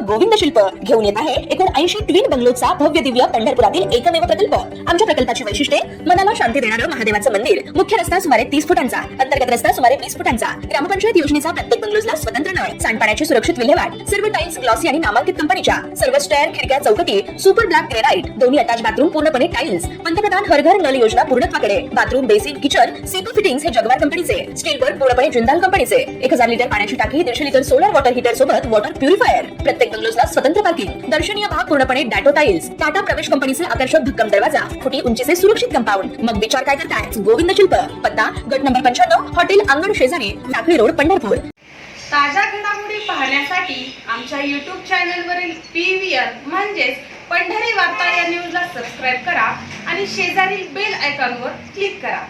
गोविंद शिल्प घेऊन येत आहे एकूण 80 ट्विन बंगलोचा भव्य दिव्य पंढरपुरातील एकमेव प्रकल्प। आमच्या प्रकल्पाची वैशिष्ट्ये मनाला शांती देणारं महादेवाचं मंदिर, मुख्य रस्ता सुमारे 30 फुटांचा, अंतर्गत रस्ता सुमारे 20 फुटांचा, ग्रामपंचायत योजनेचा प्रत्येक बंगलोजला स्वतंत्र नळ, सांडपाण्याची सुरक्षित विल्हेवाट, सर्व टाइल्स ग्लॉसी आणि नामांकित कंपनीच्या, सर्व स्टेअर, खिडक्या, चौकटी सुपर ब्लॅक ग्रेनाइट, दोन्ही अटॅच बाथरूम पूर्णपणे टाइल्स, पंतप्रधान हर घर नल योजना पूर्णत्वाकडे, bathroom, basin, kitchen, CP fittings हे जगवार कंपनीचे, स्टील वर्क पूर्णपणे जिंदाल कंपनीचे, 1000 लिटर पाण्याची टाकी, 150 लिटर सोलर वॉटर हीटर सोबत वॉटर प्युरिफायर, प्रत्येक बंगलोजला स्वतंत्र पार्किंग, दर्शनीय भाग पूर्णपणे डॅटो टाइल्स, टाटा प्रवेश कंपनीचे आकर्षक भक्कम दरवाजा, फुटी उंचीचे सुरक्षित कंपाऊंड। मग विचार काय करताय? गोविंद शिल्प, पत्ता गट नंबर 95, हॉटेल अंगण शेजारी, टाकळी रोड, पंढरपूर। ताज्या घडामोडी पाहण्यासाठी आमच्या YouTube चॅनलवरील PVR म्हणजेच पंढरी वार्ता या न्यूजला सबस्क्राइब करा आणि शेजारील बेल आयकॉनवर क्लिक करा।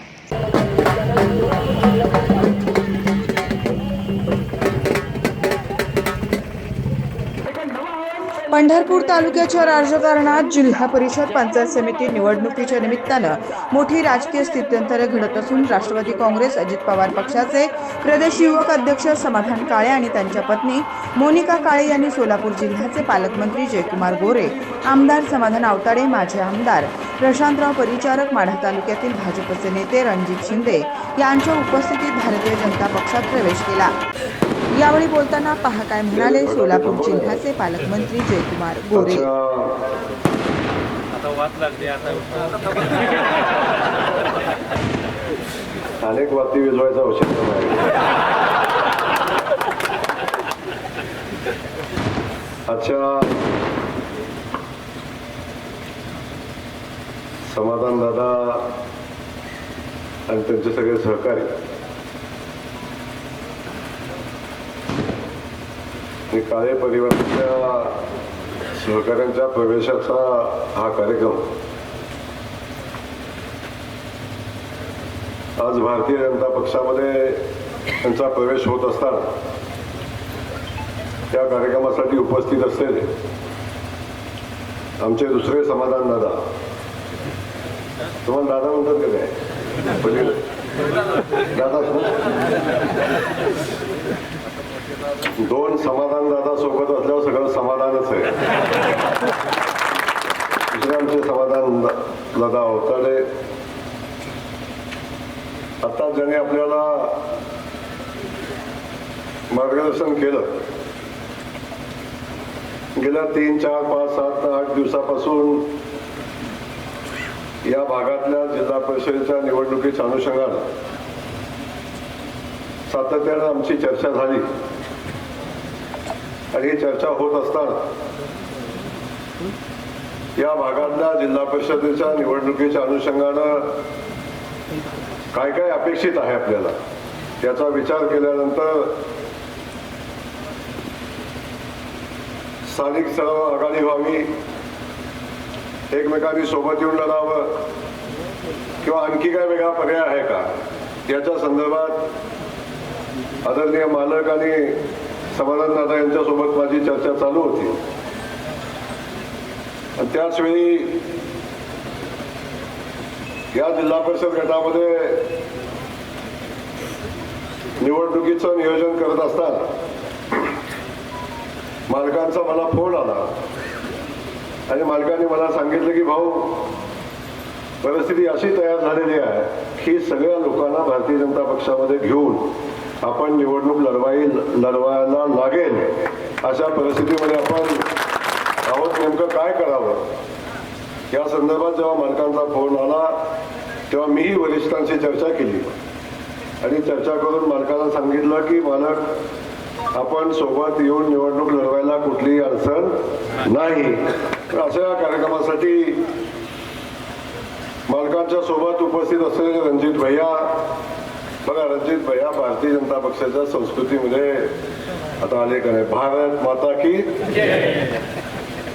पंढरपूर तालुक्याच्या राजकारणात जिल्हा परिषद पंचायत समिती निवडणुकीच्या निमित्तानं मोठी राजकीय स्थित्यंतरे घडत असून राष्ट्रवादी काँग्रेस अजित पवार पक्षाचे प्रदेश युवक अध्यक्ष समाधान काळे आणि त्यांच्या पत्नी मोनिका काळे यांनी सोलापूर जिल्ह्याचे पालकमंत्री जयकुमार गोरे, आमदार समाधान आवताडे, माजी आमदार प्रशांतराव परिचारक, माढा तालुक्यातील भाजपचे नेते रणजित शिंदे यांच्या उपस्थितीत भारतीय जनता पक्षात प्रवेश केला। यावेळी बोलताना पहा काय म्हणाले सोलापूर जिल्ह्याचे पालकमंत्री जयकुमार गोरे। अनेक वाती विजवायचा औषध अच्छा समाधान दादा आणि त्यांचे सगळे सहकारी आणि काळे परिवाराच्या सहकाऱ्यांच्या प्रवेशाचा हा कार्यक्रम आज भारतीय जनता पक्षामध्ये त्यांचा प्रवेश होत असताना त्या कार्यक्रमासाठी उपस्थित असलेले आमचे दुसरे समाधान दादा, तुम्हाला दादा म्हणतात का काय? दादा दोन समाधान दादा सोबत असल्यावर सगळं समाधानच आहे। दुसरे आमचे समाधान दादा अवताडे, आता ज्याने आपल्याला मार्गदर्शन केलं गेल्या 3, 4, 5, 7, 8 दिवसापासून या भागातल्या जिल्हा परिषदेच्या निवडणुकीच्या अनुषंगानं सातत्यानं आमची चर्चा झाली आणि ही चर्चा होत असताना या भागातल्या जिल्हा परिषदेच्या निवडणुकीच्या अनुषंगानं काय काय अपेक्षित आहे आपल्याला त्याचा विचार केल्यानंतर स्थानिक स्तरावर आघाडी व्हावी, एकमेकांनी सोबत येऊन लढावं किंवा आणखी काय वेगळा पर्याय आहे का याच्या संदर्भात आदरणीय मालक आणि समाधान दादा यांच्यासोबत माझी चर्चा चालू होती। आणि त्याच वेळी या जिल्हा परिषद गटामध्ये निवडणुकीचं नियोजन करत असताना मालकांचा मला फोन आला आणि मालकाने मला सांगितलं की भाऊ, परिस्थिती अशी तयार झालेली आहे की सगळ्या लोकांना भारतीय जनता पक्षामध्ये घेऊन आपण निवडणूक लढवायला लागेल, अशा परिस्थितीमध्ये आपण आहोत, नेमकं काय करावं या संदर्भात जेव्हा मालकांचा फोन आला तेव्हा मीही वरिष्ठांशी चर्चा केली आणि चर्चा करून मालकाला सांगितलं की मालक, आपण सोबत येऊन निवडणूक लढवायला कुठलीही अडचण नाही। अशा कार्यक्रमासाठी मालकांच्या सोबत उपस्थित असलेले रणजित भैया, बघा रणजित भैया भारतीय जनता पक्षाच्या संस्कृतीमध्ये आता आले का नाही, भारत माता की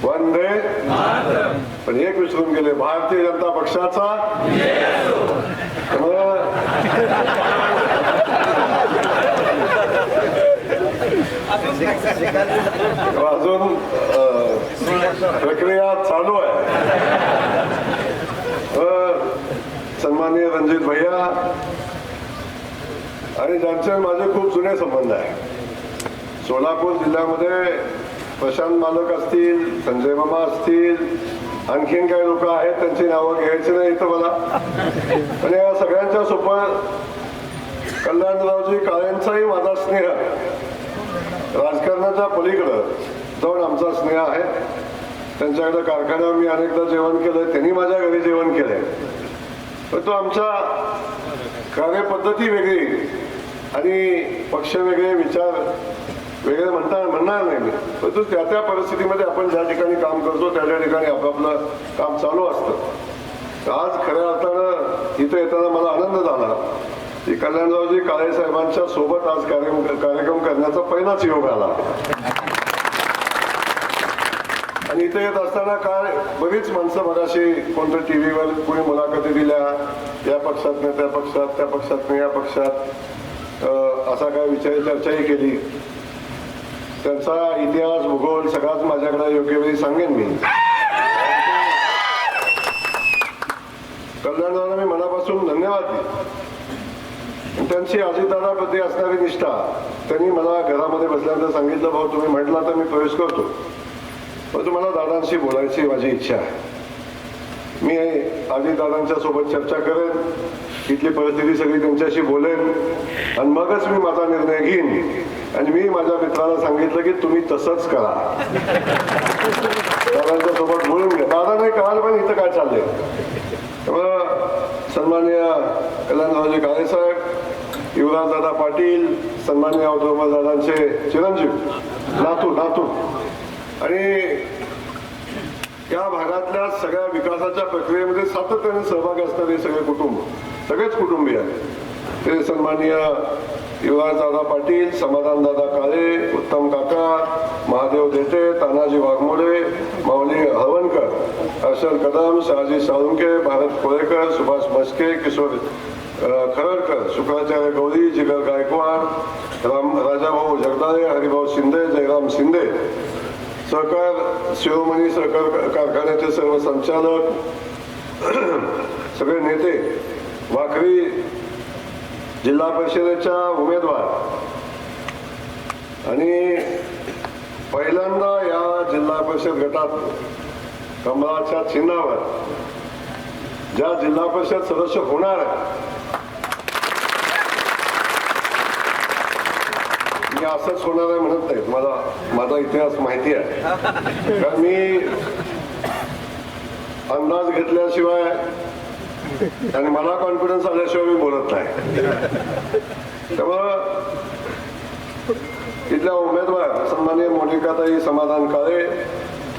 वंदे, पण एक विसरून गेले, भारतीय जनता पक्षाचा अजून प्रक्रिया चालू आहे। सन्माननीय रणजित भैया आणि ज्यांचे माझे खूप जुने संबंध आहे, सोलापूर जिल्ह्यामध्ये प्रशांत मालक असतील, संजय मामा असतील, आणखीन काही लोक आहेत, त्यांची नावं घ्यायची नाही इथं मला. पण या सगळ्यांच्या सोबत कल्याणरावजी काळेंचाही माझा स्नेह, राजकारणाच्या पलीकडं जाऊन आमचा स्नेह आहे. त्यांच्याकडे कारखान्यावर मी अनेकदा जेवण केलंय, त्यांनी माझ्या घरी जेवण केलंय. पण तो आमच्या कार्यपद्धती वेगळी आणि पक्ष वेगळे, विचार वेगळे म्हणणार नाही मी. परंतु त्या त्या परिस्थितीमध्ये आपण ज्या ठिकाणी काम करतो त्या ठिकाणी आपापलं काम चालू असतं. आज खऱ्या अर्थानं इथं येताना मला आनंद झाला की कल्याणरावजी काळे साहेबांच्या सोबत आज कार्यक्रम करण्याचा पहिलाच योग आला. आणि इथे येत असताना काय बरीच माणसं मगाशी कोणत्या टीव्हीवर कोणी मुलाखती दिल्या, या पक्षात नाही त्या पक्षात, त्या पक्षात नाही या पक्षात, असा काय विचार चर्चाही केली. त्यांचा इतिहास भूगोल सगळाच माझ्याकडे योग्य वेळी सांगेन मी. कल्याणदादा मी मनापासून धन्यवाद दिले. त्यांची अजितदादाप्रती असणारी निष्ठा, त्यांनी मला घरामध्ये बसल्यानंतर सांगितलं, भाऊ तुम्ही म्हटला तर मी प्रवेश करतो, पण तुम्हाला दादांशी बोलायची माझी इच्छा आहे. मी अजितदादांच्या सोबत चर्चा करेन, इथली परिस्थिती सगळी त्यांच्याशी बोलेन आणि मगच मी माझा निर्णय घेईन. आणि मी माझ्या मित्राला सांगितलं की तुम्ही तसंच करा, दादांच्या सोबत बोलून घ्या. दादा नाही कळालं पण इथं काय चाललंय. त्यामुळं सन्माननीय कल्याणरावजी काळे साहेब, युवराजदादा पाटील, सन्माननीय दादांचे चिरंजीव नातू आणि या भागातल्या सगळ्या विकासाच्या प्रक्रियेमध्ये सातत्याने सहभागी असणारे सगळे कुटुंब, सगळेच कुटुंबीय ते सन्माननीय युवराजदादा पाटील, समाधानदादा काळे, उत्तम काका, महादेव देटे, तानाजी वाघमोडे, माऊली हळवणकर, हर्षल कदम, शहाजी साळुंके, भारत कोळेकर, सुभाष मस्के, किशोर खरडकर, शुक्राचार्य गौरी, जिगर गायकवाड, राजाभाऊ जगदाळे, हरिभाऊ शिंदे, जयराम शिंदे, सहकार शिरोमणी सहकार कारखान्याचे सर्व संचालक, सगळे नेते, वाखरी जिल्हा परिषदेच्या उमेदवार आणि पहिल्यांदा या जिल्हा परिषद गटात कमळाच्या चिन्हावर ज्या जिल्हा परिषद सदस्य होणार आहे, मी असंच होणार आहे म्हणत नाही, मला माझा इतिहास माहिती आहे. कारण मी अंदाज घेतल्याशिवाय आणि मला कॉन्फिडन्स आल्याशिवाय मी बोलत नाही. त्यामुळं इथल्या उमेदवार सन्माननीय मोनिकाताई समाधान काळे,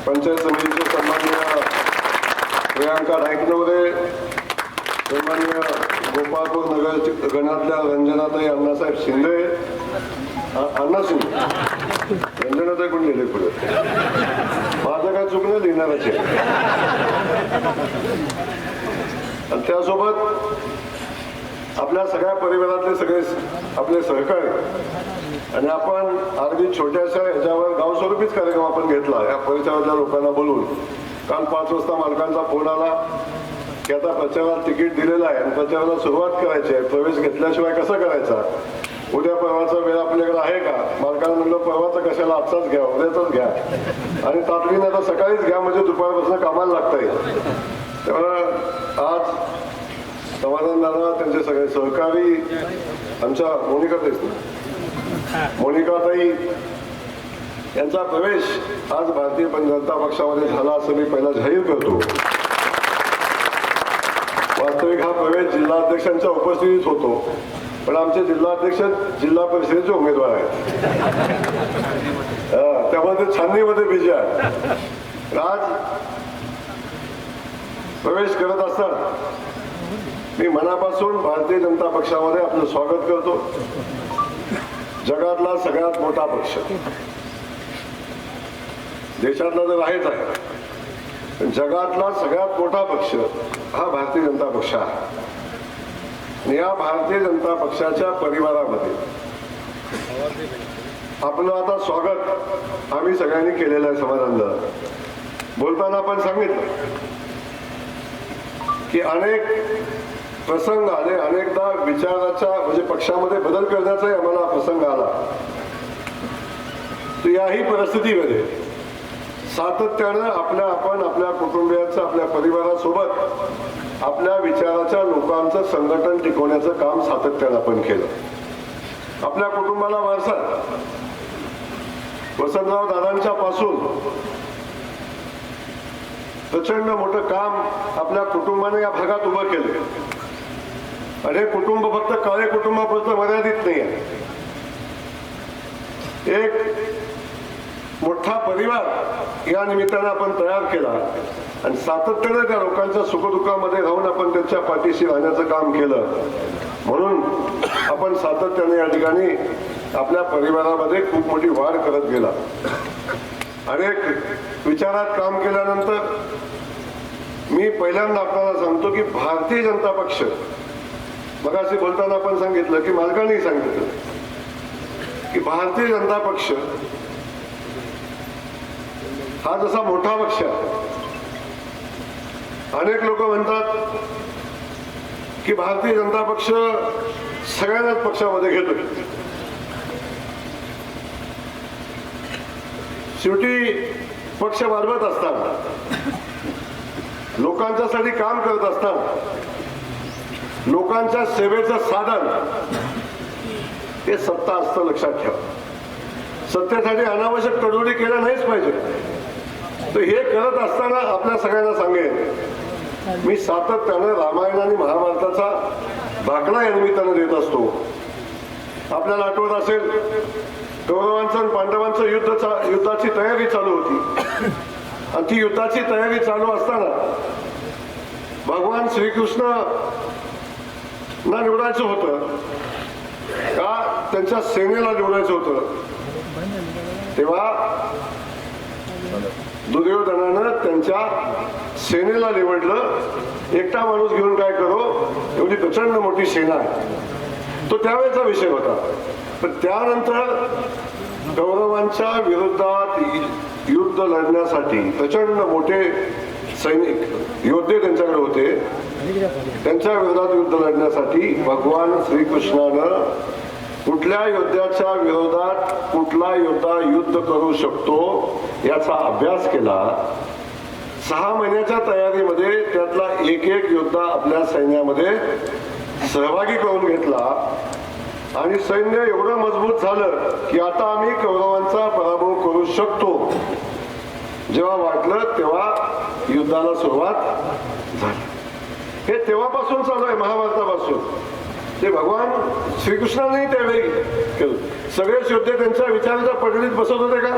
पंचायत समितीचे सन्माननीय प्रियांका नाईकनवरे, सन्माननीय गोपाळपूर नगर गणातल्या रंजनाताई अण्णासाहेब शिंदे, अण्णा शिंदे, रंजनाताई कोण लिहिले पुढे, माझं काय चुकलं लिहिणाराचे. आणि त्यासोबत आपल्या सगळ्या परिवारातले सगळे आपले सहकारी आणि आपण अगदी छोट्याशा ह्याच्यावर गाव स्वरूपीच कार्यक्रम आपण घेतला या परिसरातल्या लोकांना बोलून. काल 5 वाजता मालकांचा फोन आला की आता प्रचाराला तिकीट दिलेलं आहे आणि प्रचाराला सुरुवात करायची आहे, प्रवेश घेतल्याशिवाय कसा करायचा, उद्या परवाचा वेळ आपल्याकडे आहे का. मालकांना म्हणलं परवाचा कशाला, आजचाच घ्या, उद्याचाच घ्या आणि तातडीने आता सकाळीच घ्या म्हणजे दुपारपासून कामाला लागता येईल. त्यामुळे आज समाधान दादा, त्यांचे सगळे सहकारी, आमच्या मोनिकाताई यांचा प्रवेश आज भारतीय जनता पक्षामध्ये झाला असं मी पहिला जाहीर करतो. वास्तविक हा प्रवेश जिल्हाध्यक्षांच्या उपस्थितीत होतो, पण आमचे जिल्हाध्यक्ष जिल्हा परिषदेचे उमेदवार आहेत, त्यामुळे ते छाननीमध्ये बिजी आहेत. आज प्रवेश करत असताना मी मनापासून भारतीय जनता पक्षामध्ये आपलं स्वागत करतो. जगातला सगळ्यात मोठा पक्ष, देशातला तर आहेच आहे, जगातला सगळ्यात मोठा पक्ष हा भारतीय जनता पक्ष आहे. आणि या भारतीय जनता पक्षाच्या परिवारामध्ये आपलं आता स्वागत आम्ही सगळ्यांनी केलेलं आहे. समाधानदा बोलताना आपण सांगितलं की अनेक प्रसंग आले, अनेकदा विचाराच्या म्हणजे पक्षामध्ये बदल करण्याचाही आम्हाला प्रसंग आला. तर याही परिस्थितीमध्ये सातत्यानं आपण आपल्या कुटुंबियांचं, आपल्या परिवारासोबत आपल्या विचाराच्या लोकांचं संघटन टिकवण्याचं काम सातत्यानं आपण केलं. आपल्या कुटुंबाला वारसा वसंतराव दादांच्या पासून प्रचंड मोठं काम आपल्या कुटुंबाने या भागात उभं केलं. आणि हे कुटुंब फक्त काळे कुटुंबापुरतं मर्यादित नाही आहे. एक मोठा परिवार या निमित्तानं आपण तयार केला आणि सातत्यानं त्या लोकांच्या सुखदुःखामध्ये राहून आपण त्यांच्या पाठीशी राहण्याचं काम केलं. म्हणून आपण सातत्याने या ठिकाणी आपल्या परिवारामध्ये खूप मोठी वाढ करत गेला. अनेक विचारात काम केल्यानंतर मी पहिल्यांदा आपल्याला सांगतो की भारतीय जनता पक्ष, मगाशी बोलताना आपण सांगितलं की मालकांनी सांगितलं की भारतीय जनता पक्ष हा जसा मोठा पक्ष आहे. अनेक लोक म्हणतात की भारतीय जनता पक्ष सगळ्यांनाच पक्षामध्ये घेतो. शेवटी पक्ष वाढवत असताना, लोकांच्यासाठी काम करत असताना, लोकांच्या सेवेचं साधन हे सत्ता असतं, लक्षात ठेवा. सत्तेसाठी अनावश्यक तडजोडी केल्या नाहीच पाहिजे. तर हे करत असताना आपल्या सगळ्यांना सांगेन, मी सातत्यानं रामायण आणि महाभारताचा दाखला या निमित्तानं देत असतो. आपल्याला आठवत असेल, कौरवांचं आणि पांडवांचं युद्धाची तयारी चालू होती. आणि ती युद्धाची तयारी चालू असताना भगवान श्रीकृष्ण ना निवडायचं होतं का त्यांच्या सेनेला निवडायचं होतं. तेव्हा दुर्योधनानं त्यांच्या सेनेला निवडलं. एकटा माणूस घेऊन काय करो, एवढी प्रचंड मोठी सेना आहे. तो त्यावेळेचा विषय होता. पण त्यानंतर कौरवांच्या विरोधात युद्ध लढण्यासाठी प्रचंड मोठे सैनिक योद्धे त्यांच्याकडे होते. त्यांच्या विरोधात युद्ध लढण्यासाठी भगवान श्रीकृष्णानं कुठल्या योद्ध्याच्या विरोधात कुठला योद्धा युद्ध करू शकतो याचा अभ्यास केला. 6 महिन्याच्या तयारीमध्ये त्यातला एक योद्धा आपल्या सैन्यामध्ये सहभागी करून घेतला. आणि सैन्य एवढं मजबूत झालं की आता आम्ही कौरवांचा पराभव करू शकतो. जेव्हा वाटलं तेव्हा युद्धाला सुरुवात झाली. हे तेव्हापासून चालू आहे, महाभारतापासून. ते भगवान श्रीकृष्णाने त्यावेळी केलं. सगळेच योद्धे त्यांच्या विचाराच्या पडळीत बसत होते का?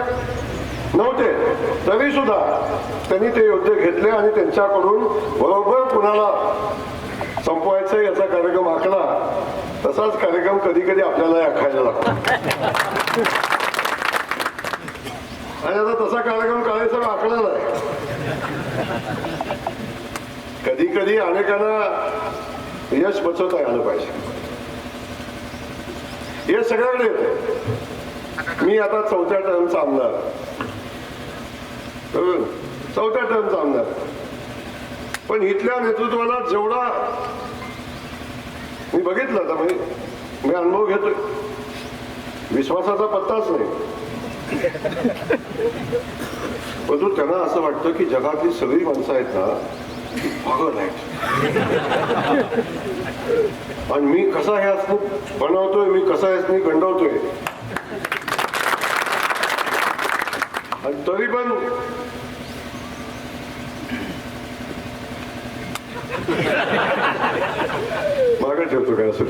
नव्हते. तरी सुद्धा त्यांनी ते योद्धे घेतले आणि त्यांच्याकडून बरोबर कुणाला संपवायचं याचा कार्यक्रम आखला. तसाच कार्यक्रम कधी कधी आपल्याला आखायला लागतो. आणि आता तसा कार्यक्रम काळेसाहेब आखलेला आहे. कधी कधी अनेकांना यश बचवता आलं पाहिजे. हे सगळ्याकडे येतं. मी आता 4थ्या टर्मचा आमदार, 4थ्या टर्मचा आमदार. पण इथल्या नेतृत्वाला जेवढा मी बघितलं, आता मी अनुभव घेतोय, विश्वासाचा पत्ताच नाही. परंतु त्यांना असं वाटतं की जगातली सगळी माणसं आहेत ना पागल आहेत. आणि मी कसा ह्यासनी बनवतोय, मी कसा ह्यासनी गंडवतोय. आणि तरी पण मागे ठेवतो काय असं.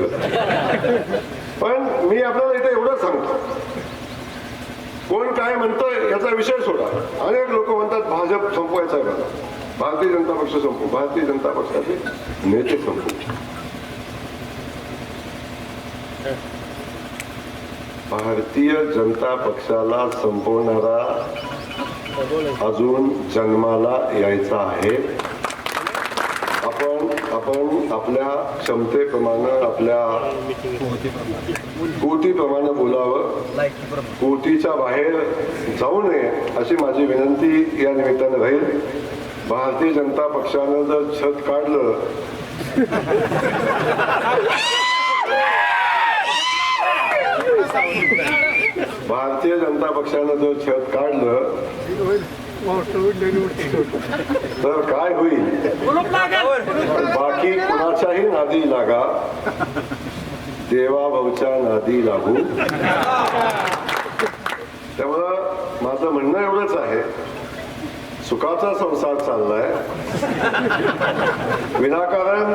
पण मी आपल्याला इथे एवढं सांगतो, कोण काय म्हणतोय याचा विषय सोडा. अनेक लोक म्हणतात भाजप संपवायचा आहे बघा, भारतीय जनता पक्ष संपू, भारतीय जनता पक्षाचे नेते संपू. भारतीय जनता पक्षाला संपवणारा अजून जन्माला यायचा आहे. आपण आपल्या क्षमतेप्रमाणे, आपल्या कोटीप्रमाणे बोलावं, कोटीच्या बाहेर जाऊ नये अशी माझी विनंती या निमित्ताने राहील. भारतीय जनता पक्षानं जर छत काढलं भारतीय जनता पक्षानं जर छत काढलं तर काय होईल? बाकी कुणाच्याही नादी लागा, देवाभाऊच्या नादी लागू. त्यामुळं माझं म्हणणं एवढंच आहे, सुखाचा संसार चाललाय, विनाकारण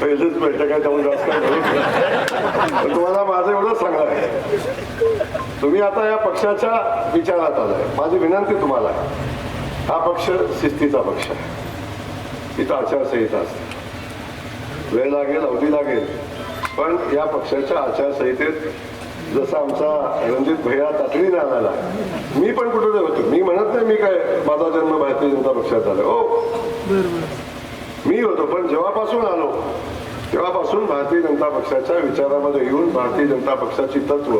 पहिलीच बैठक आहे त्यामुळे जास्त काय बोलू नका. पण तुम्हाला माझं एवढंच सांगणार आहे, तुम्ही आता या पक्षाच्या विचारात आलाय. माझी विनंती तुम्हाला आहे, हा पक्ष शिस्तीचा पक्ष आहे, इथं आचारसंहिता असते, वेळ लागेल, अवधी लागेल, पण या पक्षाच्या आचारसंहितेत जसा आमचा रणजित भैया तातडीने आलेला, मी पण कुठे होतो. मी म्हणत नाही मी काय माझा जन्म भारतीय जनता पक्षात झाला, हो मी होतो, पण जेव्हापासून आलो तेव्हापासून भारतीय जनता पक्षाच्या विचारामध्ये येऊन भारतीय जनता पक्षाची तत्व,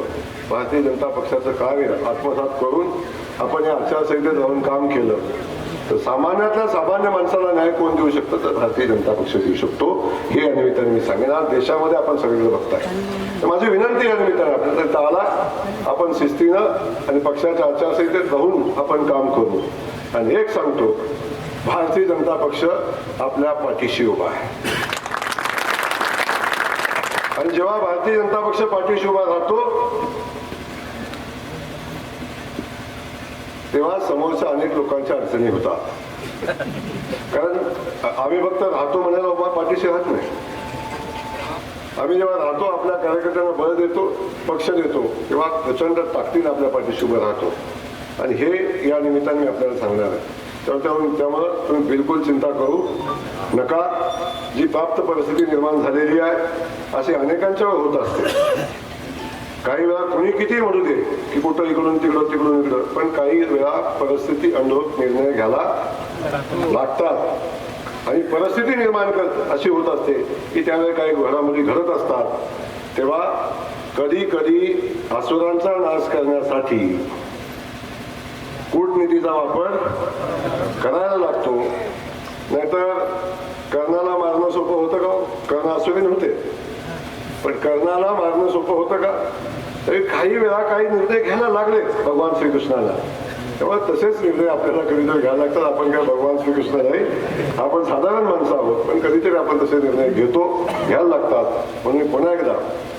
भारतीय जनता पक्षाचं कार्य आत्मसात करून आपण या आचारसंहितेत राहून काम केलं. तर सामान्यातल्या सामान्य माणसाला न्याय कोण देऊ शकतं? तर भारतीय जनता पक्ष देऊ शकतो. हे या निमित्ताने मी सांगेन. आज देशामध्ये आपण सगळीकडे बघताय. तर माझी विनंती या निमित्ताने आपल्याला आला, आपण शिस्तीनं आणि पक्षाच्या आचारसंहितेत राहून आपण काम करू. आणि एक सांगतो, भारतीय जनता पक्ष आपल्या पाठीशी उभा आहे. आणि जेव्हा भारतीय जनता पक्ष पाठीशी उभा राहतो तेव्हा समोरच्या अनेक लोकांच्या अडचणी होतात. कारण आम्ही फक्त राहतो म्हणायला उभा पाठीशी राहत नाही. आम्ही जेव्हा राहतो, आपल्या कार्यकर्त्यांना बळ देतो, पक्ष देतो, तेव्हा प्रचंड ताकदीने आपल्या पाठीशी उभं राहतो. आणि हे या निमित्ताने मी आपल्याला सांगणार आहे. त्यामुळं तुम्ही बिलकुल चिंता करू नका. जी प्राप्त परिस्थिती निर्माण झालेली आहे असे अनेकांच्यावर होत असते. काही वेळा कोणी किती म्हणू दे की कुठं इकडून तिकडं तिकडून इकडं, पण काही वेळा परिस्थिती अनुरूप निर्णय घ्यायला लागतात. आणि परिस्थिती निर्माण अशी होत असते की त्यावेळी काही घडामोडी घडत असतात. तेव्हा कधी कधी असुरांचा नाश करण्यासाठी कूटनीतीचा वापर करायला लागतो. नाहीतर कर्णाला मारणं सोपं होतं का? कर्ण असुरीन होते, पण कर्णाला मारणं सोपं होतं का? तरी काही वेळा काही निर्णय घ्यायला लागले भगवान श्रीकृष्णाला. तेव्हा तसेच निर्णय आपल्याला कधीतरी घ्यायला लागतात. आपण काय भगवान श्रीकृष्ण नाही, आपण साधारण माणसं आहोत, पण कधीतरी आपण तसे निर्णय घ्यायला लागतात. म्हणून मी पुन्हा एकदा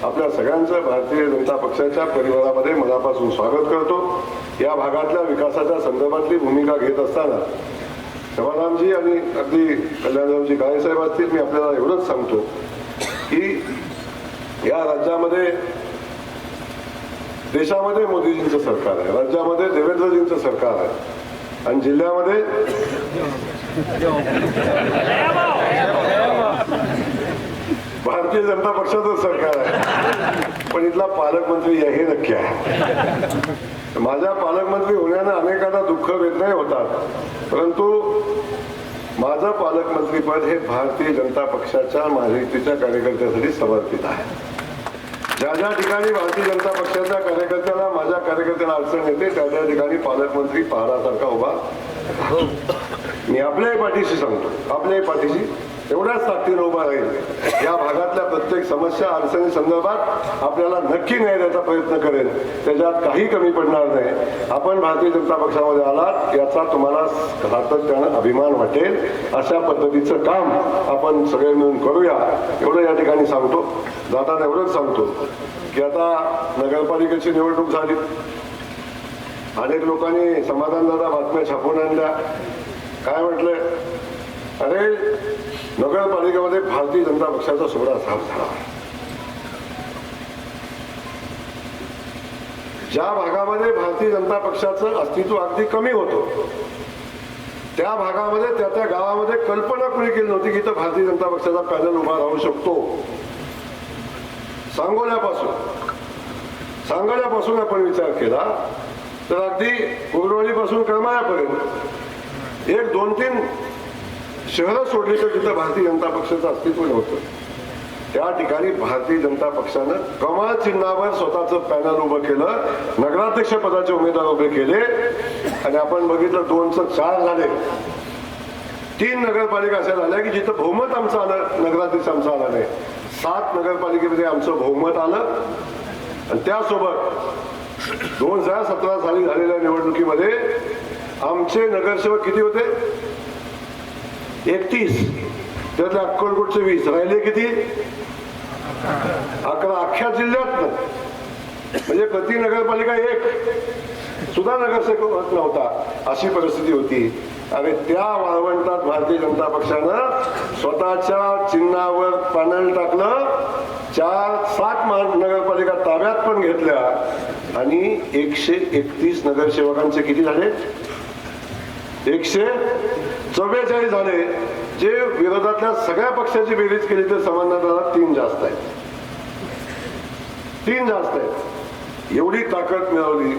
आपल्या सगळ्यांचं भारतीय जनता पक्षाच्या परिवारामध्ये मनापासून स्वागत करतो. या भागातल्या विकासाच्या संदर्भातली भूमिका घेत असताना समाधानजी आणि अगदी कल्याणरावजी काळेसाहेब असतील, मी आपल्याला एवढंच सांगतो की या राज्यामध्ये, देशामध्ये मोदीजींचं सरकार आहे, राज्यामध्ये देवेंद्रजींचं सरकार आहे, आणि जिल्ह्यामध्ये भारतीय जनता पक्षाचं सरकार आहे. पण इथला पालकमंत्री हे नक्की आहे. माझ्या पालकमंत्री होण्यानं अनेकांना दुःख वेदनाही होतात, परंतु माझं पालकमंत्रीपद हे भारतीय जनता पक्षाच्या महायुतीच्या कार्यकर्त्यासाठी समर्पित आहे. ज्या ज्या ठिकाणी भारतीय जनता पक्षाच्या कार्यकर्त्याला, माझ्या कार्यकर्त्याला अडचण येते, त्या त्या ठिकाणी पालकमंत्री पहाडासारखा उभा. मी आपल्याही पाठीशी सांगतो, आपल्याही पाठीशी एवढ्याच ताकदीने उभा राहील. या भागातल्या प्रत्येक समस्या, अडचणी संदर्भात आपल्याला नक्की न्याय द्यायचा प्रयत्न करेल. त्याच्यात काही कमी पडणार नाही. आपण भारतीय जनता पक्षामध्ये आलात याचा तुम्हाला सातत्यानं अभिमान वाटेल. अशा पद्धतीचं काम आपण सगळे मिळून करूया, एवढं या ठिकाणी सांगतो. जाताना एवढंच सांगतो की आता नगरपालिकेची निवडणूक झाली. अनेक लोकांनी समाधानदादा बातम्या छापून आणल्या. काय म्हटलंय? अरे नगरपालिकेमध्ये भारतीय जनता पक्षाचा सोहळा साफ झाला. ज्या भागामध्ये भारतीय जनता पक्षाचं अस्तित्व अगदी कमी होतं, त्या भागामध्ये, त्या त्या गावामध्ये कल्पना कुणी केली नव्हती की इथं भारतीय जनता पक्षाचा पॅनल उभा राहू शकतो. सांगोल्यापासून आपण विचार केला तर अगदी कुर्डवाडीपासून करमाळ्यापर्यंत 1-2-3 शहरं सोडली तर जिथं भारतीय जनता पक्षाचं अस्तित्व नव्हतं, त्या ठिकाणी भारतीय जनता पक्षानं कमळ चिन्हावर स्वतःचं पॅनल उभं केलं, नगराध्यक्ष पदाचे उमेदवार उभे केले. आणि आपण बघितलं 2-4 झाले. 3 नगरपालिका अशा झाल्या की जिथं बहुमत आमचं आलं, नगराध्यक्ष आमचा आला नाही. 7 नगरपालिकेमध्ये आमचं बहुमत आलं आणि त्यासोबत 2017 साली झालेल्या निवडणुकीमध्ये आमचे नगरसेवक किती होते? 31. त्यातले अक्कलकोटचे 20. राहिले किती? 11. अख्ख्या जिल्ह्यात म्हणजे प्रति नगरपालिका एक सुद्धा नगरसेवक नव्हता, अशी परिस्थिती होती. आणि त्या वाळवंटात भारतीय जनता पक्षानं स्वतःच्या चिन्हावर पॅनल टाकलं, 7 महानगरपालिका ताब्यात पण घेतल्या आणि 131 नगरसेवकांचे किती झाले? 144 झाले. जे विरोधातल्या सगळ्या पक्षाची बेरीज केली तर समाधानाला 3 जास्त आहेत. 3 जास्त आहेत. एवढी ताकद मिळवली.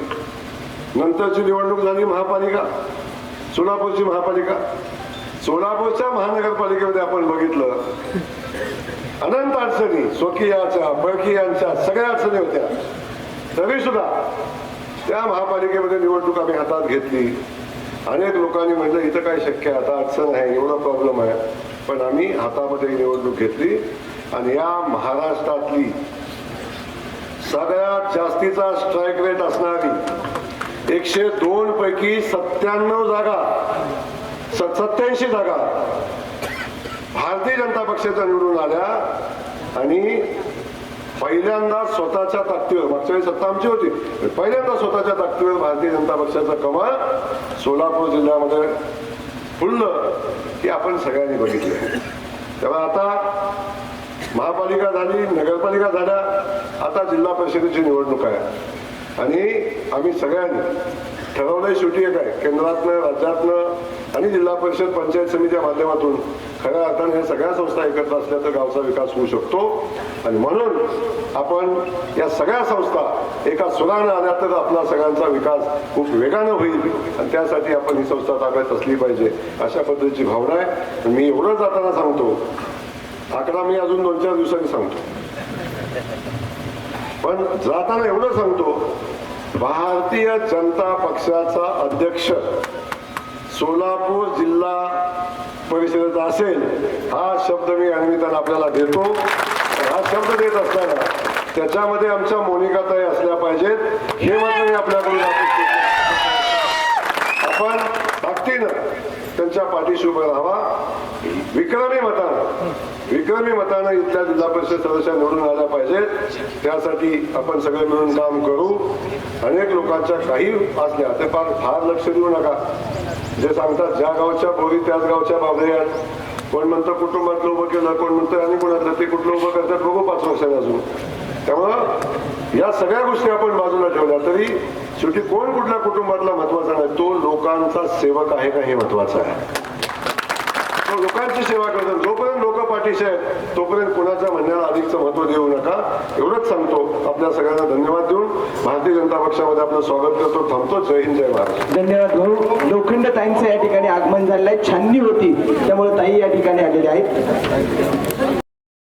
नंतरची निवडणूक झाली महापालिका, सोलापूरची महापालिका. सोलापूरच्या महानगरपालिकेमध्ये आपण बघितलं अनंत अडचणी, स्वकीयांच्या परकीयांच्या सगळ्या अडचणी होत्या. तरी सुद्धा त्या महापालिकेमध्ये निवडणूक आम्ही हातात घेतली. अनेक लोकांनी म्हटलं इथं काय शक्य आहे, आता अडचण आहे, एवढा प्रॉब्लेम आहे, पण आम्ही हातामध्ये निवडणूक घेतली आणि या महाराष्ट्रातली सगळ्यात जास्तीचा स्ट्राईक रेट असणारी 102 पैकी 97 जागा 87 जागा भारतीय जनता पक्षाच्या निवडून आल्या. आणि पहिल्यांदा स्वतःच्या ताकदीवर, मागच्या वेळी सत्ता आमची होती, पहिल्यांदा स्वतःच्या ताकदीवर भारतीय जनता पक्षाचं कमळ सोलापूर जिल्ह्यामध्ये फुललं की आपण सगळ्यांनी बघितलं. तेव्हा आता महापालिका झाली, नगरपालिका झाल्या, आता जिल्हा परिषदेची निवडणूक आहे आणि आम्ही सगळ्यांनी ठरवलंय शेवटी एक आहे, केंद्रातनं, राज्यातनं आणि जिल्हा परिषद पंचायत समितीच्या माध्यमातून खऱ्या अर्थाने या सगळ्या संस्था एकत्र असल्या तर गावचा विकास होऊ शकतो. आणि म्हणून आपण या सगळ्या संस्था एका सुरानं आल्या तर आपला सगळ्यांचा विकास खूप वेगानं होईल आणि त्यासाठी आपण ही संस्था ताकद असली पाहिजे, अशा पद्धतीची भावना आहे. मी एवढं जाताना सांगतो, आकडा मी अजून 2-4 दिवसांनी सांगतो, पण जाताना एवढं सांगतो, भारतीय जनता पक्षाचा अध्यक्ष सोलापूर जिल्हा परिषदेचा असेल, हा शब्द मी यानिमित्तानं आपल्याला देतो. हा शब्द देत असताना त्याच्यामध्ये आमच्या मोनिकाताई असल्या पाहिजेत, हे मात्र मी आपल्याकडून अपेक्षित करतो. आपण ताकदीनं त्यांच्या पाठीशी उभं राहावा. विक्रमी मतानं इथल्या जिल्हा परिषद सदस्य निवडून आल्या पाहिजेत. त्यासाठी आपण सगळे मिळून काम करू. अनेक लोकांच्या काही असल्या ते फार लक्ष देऊ नका. जे सांगतात ज्या गावच्या बोरी त्याच गावच्या बाबरे आहेत, कोण म्हणतं कुटुंबातलं उभं केलं, कोण म्हणतं आणि कोणातलं ते कुठलं उभं करतात बघू 5 वर्षांनी अजून. त्यामुळं या सगळ्या गोष्टी आपण बाजूला ठेवल्या तरी शेवटी कोण कुठल्या कुटुंबातला महत्वाचा नाही, तो लोकांचा सेवक आहे का हे महत्वाचं आहे. तो लोकांची सेवा करतो. जोपर्यंत लोक पाठीशी आहेत तोपर्यंत कुणाच्या म्हणण्याला अधिकचं महत्व देऊ नका, एवढंच सांगतो. आपल्या सगळ्यांना धन्यवाद देऊन भारतीय जनता पक्षामध्ये आपलं स्वागत करतो. थांबतो. जय हिंद, जय महाराष्ट्र. धन्यवाद भाऊ. लोखंड ताईंचं या ठिकाणी आगमन झालंय. छाननी होती त्यामुळे ताई या ठिकाणी आलेल्या आहेत.